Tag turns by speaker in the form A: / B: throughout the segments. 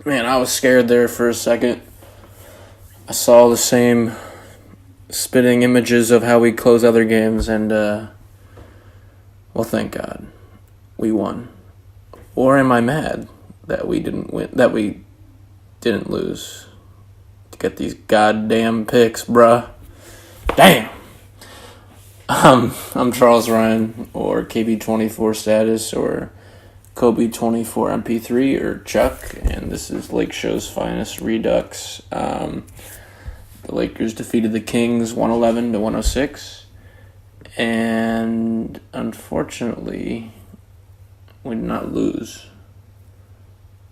A: Man, I was scared there for a second. I saw the same spitting images of how we close other games, and, well, thank God. We won. Or am I mad that we didn't win, that we didn't lose? To get these goddamn picks, bruh. Damn! I'm Charles Ryan, or KB24 Status, or Kobe24 MP3, or Chuck, and this is Lakeshow's finest Redux. The Lakers defeated the Kings 111-106, and unfortunately, we did not lose.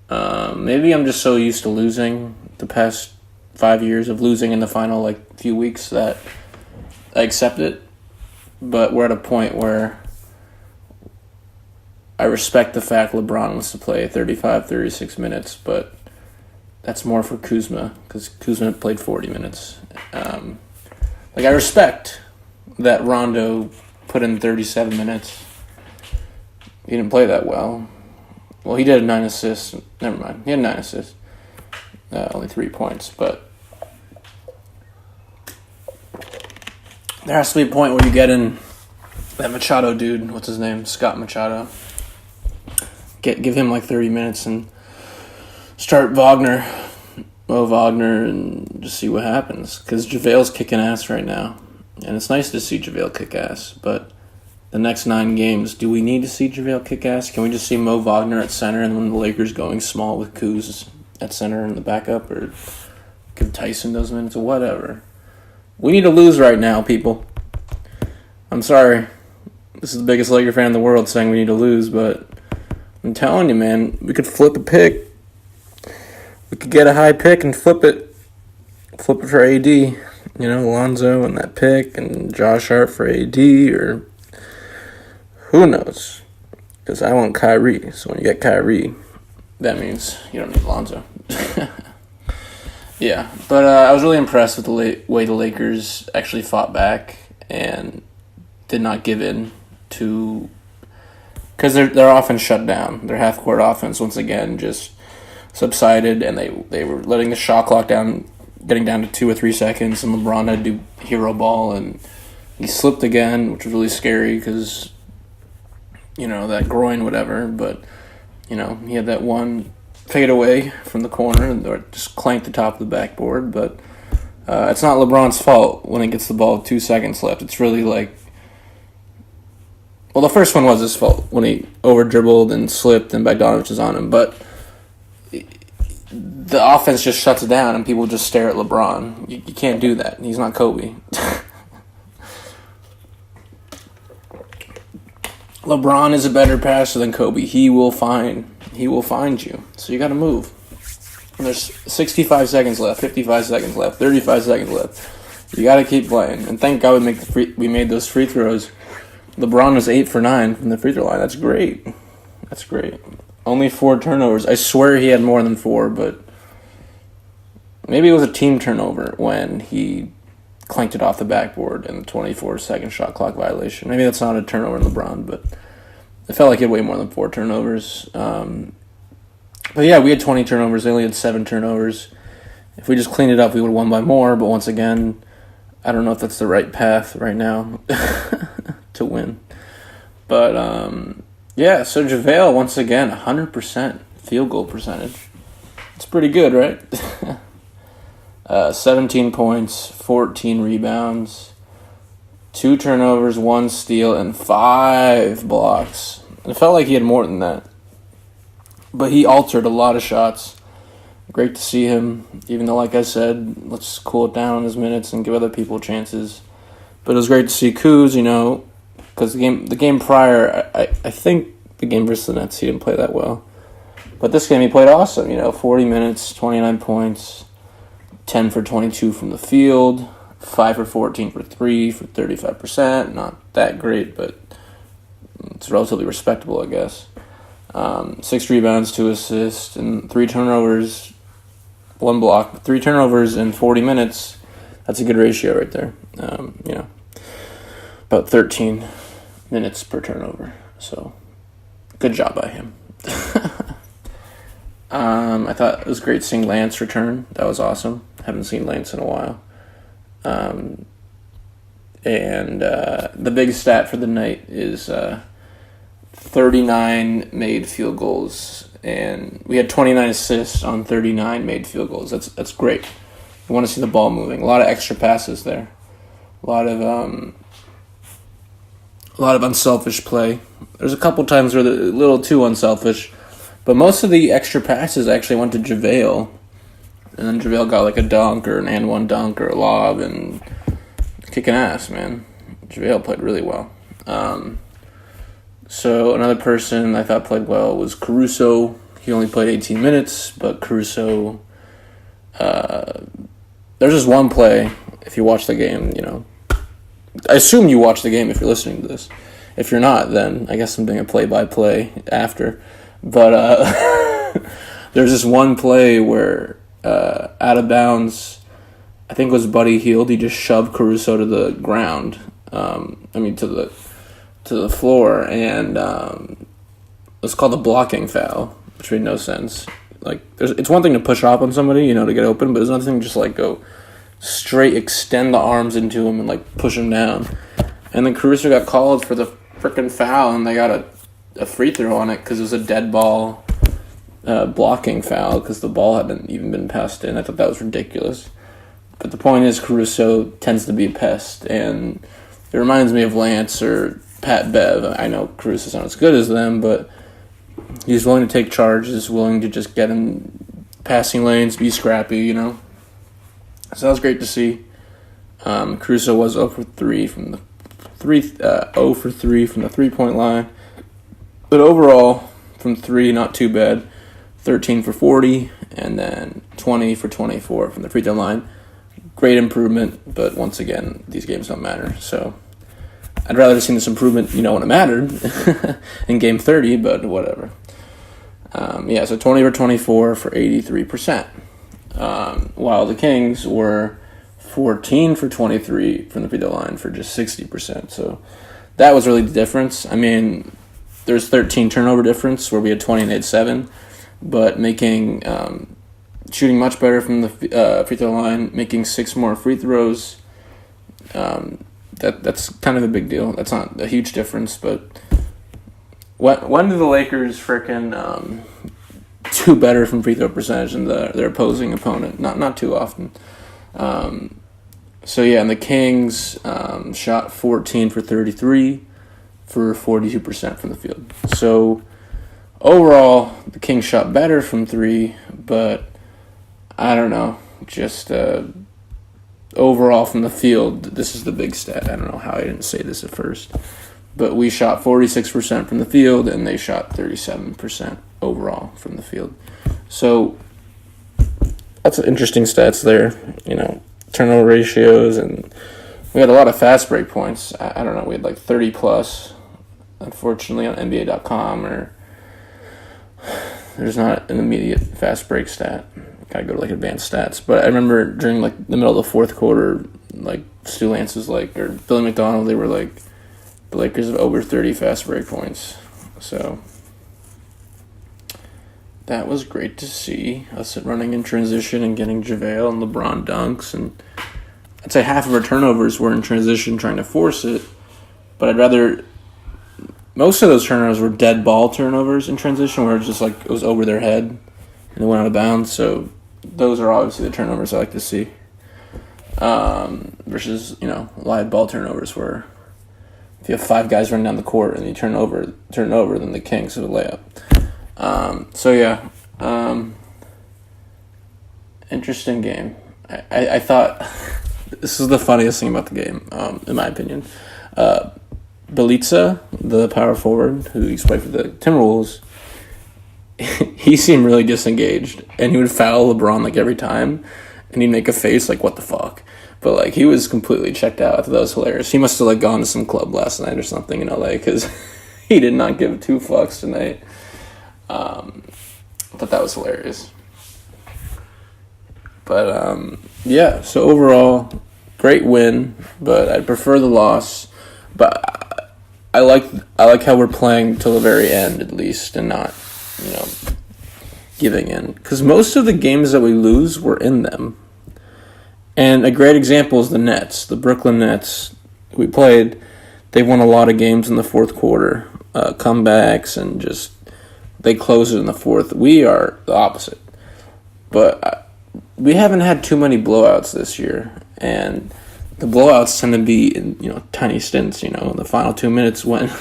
A: Maybe I'm just so used to losing the past 5 years of losing in the final few weeks that I accept it. But we're at a point where I respect the fact LeBron wants to play 35, 36 minutes, but that's more for Kuzma, because Kuzma played 40 minutes. I respect that Rondo put in 37 minutes. He didn't play that well. Well, he did 9 assists. Never mind. He had 9 assists. Only 3 points, but there has to be a point where you get in that Machado dude. What's his name? Scott Machado. Give him 30 minutes and start Mo Wagner, and just see what happens. Because JaVale's kicking ass right now. And it's nice to see JaVale kick ass. But the next 9 games, do we need to see JaVale kick ass? Can we just see Mo Wagner at center and then the Lakers going small with Kuz at center and the backup? Or give Tyson those minutes or whatever? We need to lose right now, people. I'm sorry. This is the biggest Laker fan in the world saying we need to lose, but I'm telling you, man, we could flip a pick. We could get a high pick and flip it. Flip it for AD. Lonzo and that pick, and Josh Hart for AD, or who knows? Because I want Kyrie. So when you get Kyrie, that means you don't need Lonzo. Yeah, but I was really impressed with the way the Lakers actually fought back and did not give in to, because their offense shut down. Their half-court offense once again just subsided, and they were letting the shot clock down, getting down to 2 or 3 seconds, and LeBron had to do hero ball, and he slipped again, which was really scary because, that groin, whatever, but, he had that one fade away from the corner and just clanked the top of the backboard, but it's not LeBron's fault when he gets the ball with 2 seconds left. It's really the first one was his fault when he over-dribbled and slipped and Bogdanovic was on him, but the offense just shuts it down and people just stare at LeBron. You can't do that. He's not Kobe. LeBron is a better passer than Kobe. He will find you. So you got to move. And there's 65 seconds left, 55 seconds left, 35 seconds left. You got to keep playing. And thank God we made those free throws. LeBron was 8 for 9 from the free throw line. That's great. Only 4 turnovers. I swear he had more than 4, but maybe it was a team turnover when he clanked it off the backboard in the 24-second shot clock violation. Maybe that's not a turnover in LeBron, but it felt like he had way more than 4 turnovers. But yeah, we had 20 turnovers. They only had 7 turnovers. If we just cleaned it up, we would have won by more. But once again, I don't know if that's the right path right now to win. But yeah, so JaVale, once again, 100% field goal percentage. It's pretty good, right? 17 points, 14 rebounds, 2 turnovers, 1 steal, and 5 blocks. It felt like he had more than that. But he altered a lot of shots. Great to see him, even though, like I said, let's cool it down on his minutes and give other people chances. But it was great to see Kuz, because the game prior, I think the game versus the Nets, he didn't play that well. But this game, he played awesome, 40 minutes, 29 points, 10 for 22 from the field, 5 for 14 for 3 for 35%. Not that great, but it's relatively respectable, I guess. 6 rebounds, 2 assists, and 3 turnovers, 1 block. 3 turnovers in 40 minutes, that's a good ratio right there. About 13 minutes per turnover. So, good job by him. I thought it was great seeing Lance return. That was awesome. Haven't seen Lance in a while. And the big stat for the night is 39 made field goals, and we had 29 assists on 39 made field goals. That's great. You want to see the ball moving. A lot of extra passes there. A lot of unselfish play. There's a couple times where they're a little too unselfish, but most of the extra passes actually went to JaVale, and then JaVale got like a dunk or an and one dunk or a lob, and kicking ass, man. JaVale played really well. So another person I thought played well was Caruso. He only played 18 minutes, but Caruso, there's just one play, if you watch the game, I assume you watch the game if you're listening to this. If you're not, then I guess I'm doing a play-by-play after. But there's this one play where out of bounds, I think it was Buddy Hield. He just shoved Caruso to the ground. To the floor, and it was called a blocking foul, which made no sense. Like, it's one thing to push off on somebody, to get open, but it's another thing to just go straight, extend the arms into him and push him down. And then Caruso got called for the freaking foul, and they got a free throw on it because it was a dead ball blocking foul because the ball hadn't even been passed in. I thought that was ridiculous. But the point is, Caruso tends to be a pest, and it reminds me of Lance or Pat Bev. I know Caruso's not as good as them, but he's willing to take charges, willing to just get in passing lanes, be scrappy, So that was great to see. Caruso was 0 for 3 from the 3-point line, but overall from 3, not too bad. 13 for 40, and then 20 for 24 from the free throw line. Great improvement, but once again, these games don't matter. So I'd rather have seen this improvement, when it mattered in Game 30, but whatever. So 20 for 24 for 83%, while the Kings were 14 for 23 from the free throw line for just 60%. So that was really the difference. I mean, there's 13 turnover difference where we had 20 and they had 7, but shooting much better from the free throw line, making 6 more free throws. That's kind of a big deal. That's not a huge difference, but when do the Lakers frickin' do better from free throw percentage than their opposing opponent? Not too often. And the Kings shot 14 for 33 for 42% from the field. So overall, the Kings shot better from 3, but I don't know, just overall from the field, this is the big stat. I don't know how I didn't say this at first, but we shot 46% from the field, and they shot 37% overall from the field. So that's interesting stats there, turnover ratios, and we had a lot of fast break points. I don't know, we had 30 plus, unfortunately, on NBA.com, or there's not an immediate fast break stat. Gotta go to advanced stats. But I remember during the middle of the fourth quarter, Stu Lance was or Billy McDonald, they were the Lakers have over 30 fast break points. So that was great to see us running in transition and getting JaVale and LeBron dunks, and I'd say half of our turnovers were in transition trying to force it, but I'd rather most of those turnovers were dead ball turnovers in transition where it just it was over their head and it went out of bounds. So those are obviously the turnovers I like to see. Versus, live ball turnovers where if you have 5 guys running down the court and you turn over, then the Kings have a layup. Interesting game. I thought this is the funniest thing about the game, in my opinion. Bjelica, the power forward who used to play for the Timberwolves, he seemed really disengaged, and he would foul LeBron every time, and he'd make a face what the fuck. But he was completely checked out. I thought that was hilarious. He must have gone to some club last night or something in LA, because he did not give 2 fucks tonight. I thought that was hilarious. But so overall, great win, but I prefer the loss. But I like how we're playing till the very end, at least, and not giving in. Because most of the games that we lose, we're in them. And a great example is the Nets. The Brooklyn Nets we played, they won a lot of games in the fourth quarter. Comebacks and just they close it in the fourth. We are the opposite. But we haven't had too many blowouts this year. And the blowouts tend to be in, tiny stints, in the final 2 minutes when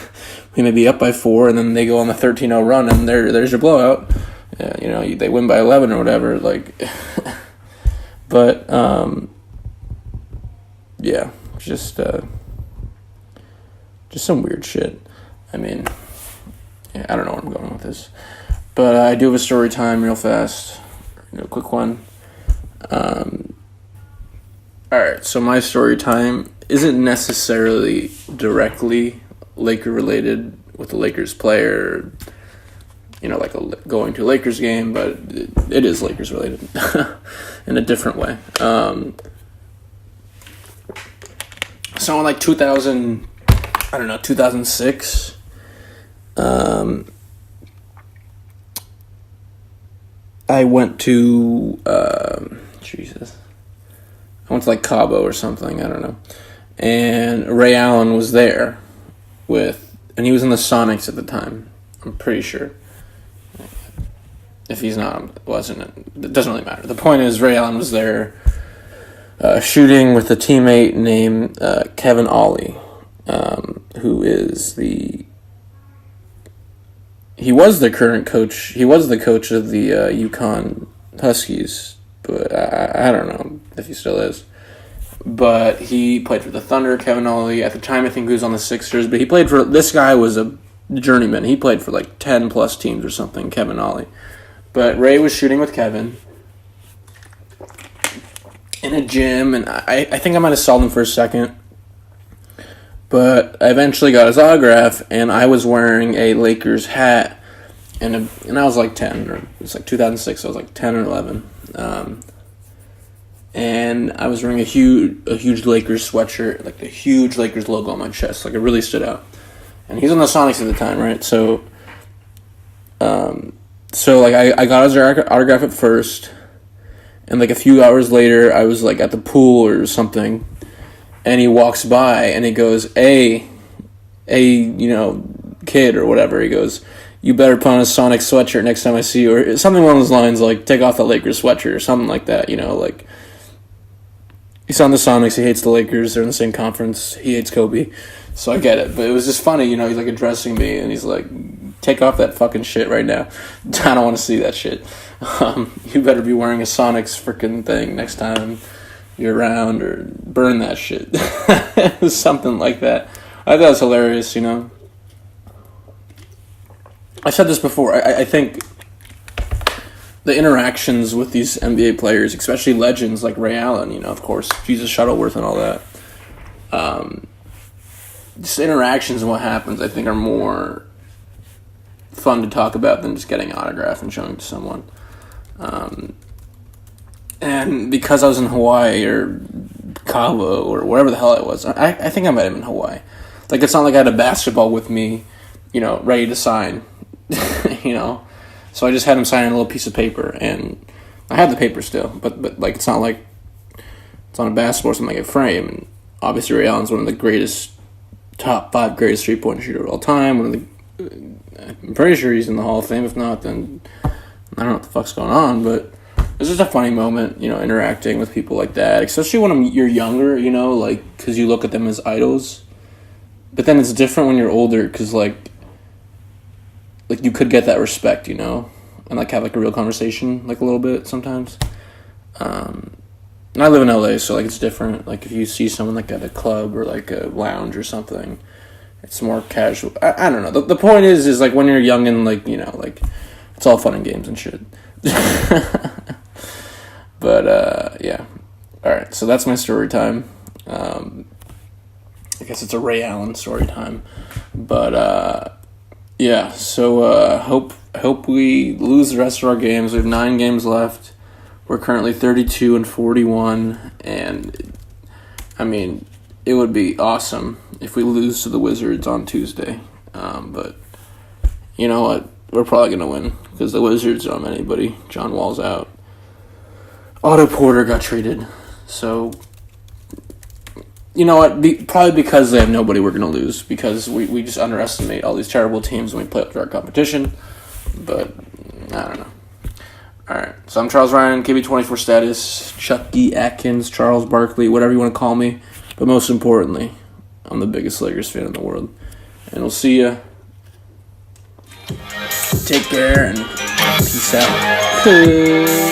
A: we may be up by 4 and then they go on the 13-0 run and there's your blowout. They win by 11 or whatever. But, yeah, just some weird shit. I mean, I don't know where I'm going with this. But I do have a story time real fast. Quick one. Alright, so my story time isn't necessarily directly Laker related with the Lakers player, going to a Lakers game, but it is Lakers related in a different way. So in 2006, I went to, I went to Cabo or something, I don't know. And Ray Allen was there and he was in the Sonics at the time, I'm pretty sure. If he's not, wasn't it doesn't really matter. The point is Ray Allen was there shooting with a teammate named Kevin Ollie, who is he was the current coach. He was the coach of the UConn Huskies, but I don't know if he still is. But he played for the Thunder, Kevin Ollie. At the time, I think he was on the Sixers, but this guy was a journeyman. He played for 10 plus teams or something, Kevin Ollie. But Ray was shooting with Kevin in a gym, and I think I might have saw him for a second. But I eventually got his autograph, and I was wearing a Lakers hat, and I was 10, or it's 2006, so I was 10 or 11. And I was wearing a huge Lakers sweatshirt, the huge Lakers logo on my chest, it really stood out. And he's on the Sonics at the time, right? So I got his autograph at first, and a few hours later, I was at the pool or something, and he walks by and he goes, "Hey, kid," or whatever. He goes, "You better put on a Sonic sweatshirt next time I see you," or something along those lines, take off the Lakers sweatshirt or something like that. He's on the Sonics. He hates the Lakers. They're in the same conference. He hates Kobe. So I get it. But it was just funny, he's addressing me and he's "Take off that fucking shit right now. I don't want to see that shit. You better be wearing a Sonics freaking thing next time you're around, or burn that shit." It was something like that. I thought it was hilarious, I said this before. I think the interactions with these NBA players, especially legends like Ray Allen, of course, Jesus Shuttleworth and all that, just interactions and what happens, I think, are more fun to talk about than just getting an autograph and showing it to someone. And because I was in Hawaii or Cabo or wherever the hell I was, I think I might have been in Hawaii. It's not like I had a basketball with me, ready to sign, So I just had him sign a little piece of paper, and I have the paper still, but it's not like it's on a basketball or something a frame. And obviously Ray Allen's one of the top 5 greatest 3-point shooter of all time. I'm pretty sure he's in the Hall of Fame. If not, then I don't know what the fuck's going on, but it's just a funny moment, interacting with people like that, especially when you're younger, because you look at them as idols. But then it's different when you're older, because, you could get that respect, and, have, a real conversation, a little bit sometimes. And I live in LA, so, it's different. If you see someone, at a club or, a lounge or something, it's more casual. I don't know. The point is when you're young and, it's all fun and games and shit. But, yeah. Alright, so that's my story time. I guess it's a Ray Allen story time. But, yeah, so hope we lose the rest of our games. We have 9 games left. We're currently 32-41, and, it would be awesome if we lose to the Wizards on Tuesday. But, you know what? We're probably going to win. because the Wizards don't have anybody. John Wall's out. Otto Porter got traded. So, you know what? Probably because they have nobody, we're going to lose. Because we just underestimate all these terrible teams when we play up to our competition. But, I don't know. Alright, so I'm Charles Ryan, KB24 status, Chucky Atkins, Charles Barkley, whatever you want to call me. But most importantly, I'm the biggest Lakers fan in the world. And we'll see ya. Take care and peace out.